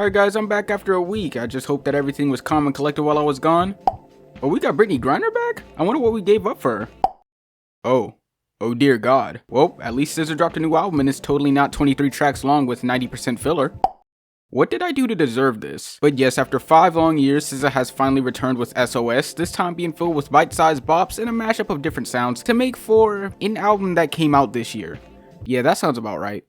Alright guys, I'm back after a week. I just hope that everything was calm and collected while I was gone. Oh, we got Brittany Griner back? I wonder what we gave up for her. Oh dear God. Well, at least SZA dropped a new album and it's totally not 23 tracks long with 90% filler. What did I do to deserve this? But yes, after 5 long years, SZA has finally returned with SOS, this time being filled with bite-sized bops and a mashup of different sounds to make for an album that came out this year. Yeah, that sounds about right.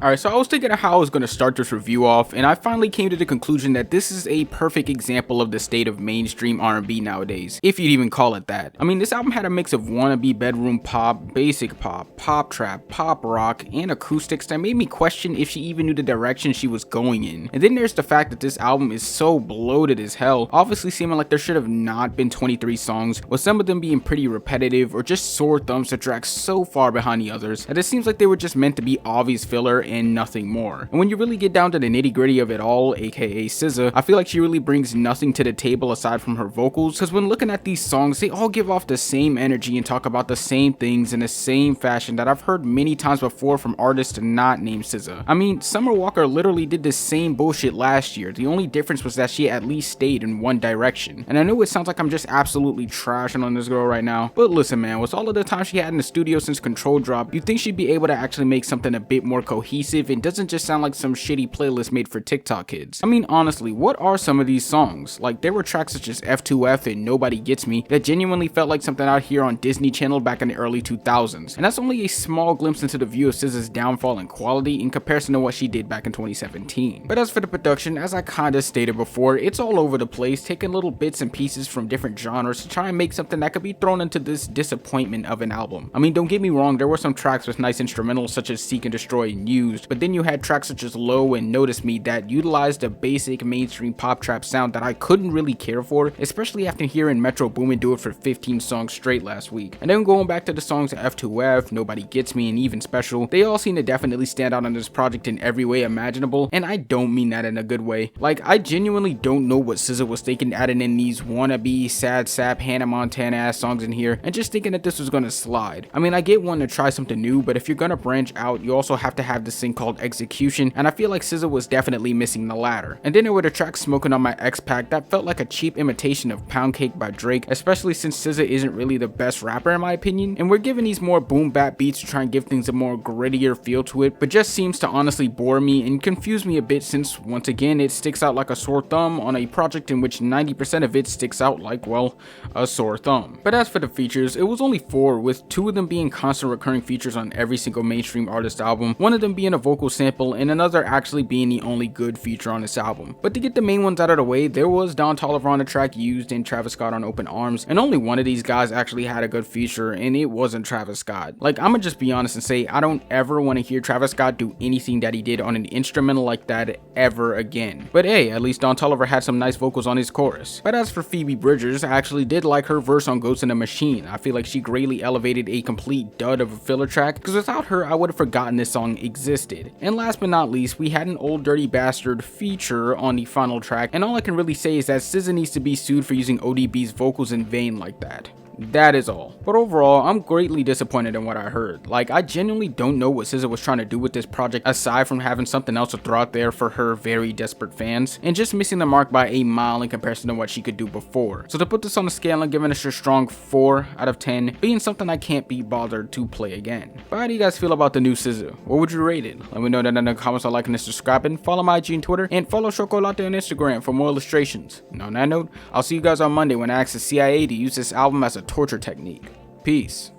Alright, so I was thinking of how I was going to start this review off, and I finally came to the conclusion that this is a perfect example of the state of mainstream R&B nowadays, if you'd even call it that. I mean, this album had a mix of wannabe bedroom pop, basic pop, pop trap, pop rock, and acoustics that made me question if she even knew the direction she was going in. And then there's the fact that this album is so bloated as hell, obviously seeming like there should have not been 23 songs, with some of them being pretty repetitive or just sore thumbs that drag so far behind the others that it seems like they were just meant to be obvious filler and nothing more. And when you really get down to the nitty gritty of it all, aka SZA, I feel like she really brings nothing to the table aside from her vocals, because when looking at these songs, they all give off the same energy and talk about the same things in the same fashion that I've heard many times before from artists not named SZA. I mean, Summer Walker literally did the same bullshit last year. The only difference was that she at least stayed in one direction. And I know it sounds like I'm just absolutely trashing on this girl right now, but listen man, with all of the time she had in the studio since Control dropped, you'd think she'd be able to actually make something a bit more cohesive and doesn't just sound like some shitty playlist made for TikTok kids. I mean honestly, what are some of these songs? Like there were tracks such as F2F and Nobody Gets Me that genuinely felt like something out here on Disney Channel back in the early 2000s, and that's only a small glimpse into the view of SZA's downfall in quality in comparison to what she did back in 2017. But as for the production, as I kinda stated before, it's all over the place, taking little bits and pieces from different genres to try and make something that could be thrown into this disappointment of an album. I mean, don't get me wrong, there were some tracks with nice instrumentals such as Seek and Destroy and Used, but then you had tracks such as Low and Notice Me that utilized a basic mainstream pop trap sound that I couldn't really care for, especially after hearing Metro Boomin do it for 15 songs straight last week. And then going back to the songs F2F, Nobody Gets Me, and Even Special, they all seem to definitely stand out on this project in every way imaginable, and I don't mean that in a good way. Like, I genuinely don't know what SZA was thinking adding in these wannabe, sad sap, Hannah Montana ass songs in here, and just thinking that this was gonna slide. I mean, I get wanting to try something new, but if you're gonna branch out, you also have to have this thing called execution, and I feel like SZA was definitely missing the latter. And then there were the tracks Smoking on My X-Pac that felt like a cheap imitation of Pound Cake by Drake, especially since SZA isn't really the best rapper in my opinion, and we're giving these more boom bap beats to try and give things a more grittier feel to it, but just seems to honestly bore me and confuse me a bit since, once again, it sticks out like a sore thumb on a project in which 90% of it sticks out like, well, a sore thumb. But as for the features, it was only 4, with 2 of them being constant recurring features on every single mainstream artist album, one of them being a vocal sample and another actually being the only good feature on this album. But to get the main ones out of the way, there was Don Toliver on the track Used and Travis Scott on Open Arms, and only one of these guys actually had a good feature, and it wasn't Travis Scott. Like, I'ma just be honest and say I don't ever want to hear Travis Scott do anything that he did on an instrumental like that ever again. But hey, at least Don Toliver had some nice vocals on his chorus. But as for Phoebe Bridgers, I actually did like her verse on Ghost in the Machine. I feel like she greatly elevated a complete dud of a filler track, because without her I would have forgotten this song existed. And last but not least, we had an Old Dirty Bastard feature on the final track, and all I can really say is that SZA needs to be sued for using ODB's vocals in vain like that. That is all. But overall, I'm greatly disappointed in what I heard. Like, I genuinely don't know what SZA was trying to do with this project aside from having something else to throw out there for her very desperate fans, and just missing the mark by a mile in comparison to what she could do before. So to put this on the scale, I'm giving this a strong 4 out of 10, being something I can't be bothered to play again. But how do you guys feel about the new SZA? What would you rate it? Let me know down in the comments. Like and subscribing, follow my IG and Twitter, and follow Chocolate on Instagram for more illustrations. And on that note, I'll see you guys on Monday when I ask the CIA to use this album as a torture technique. Peace.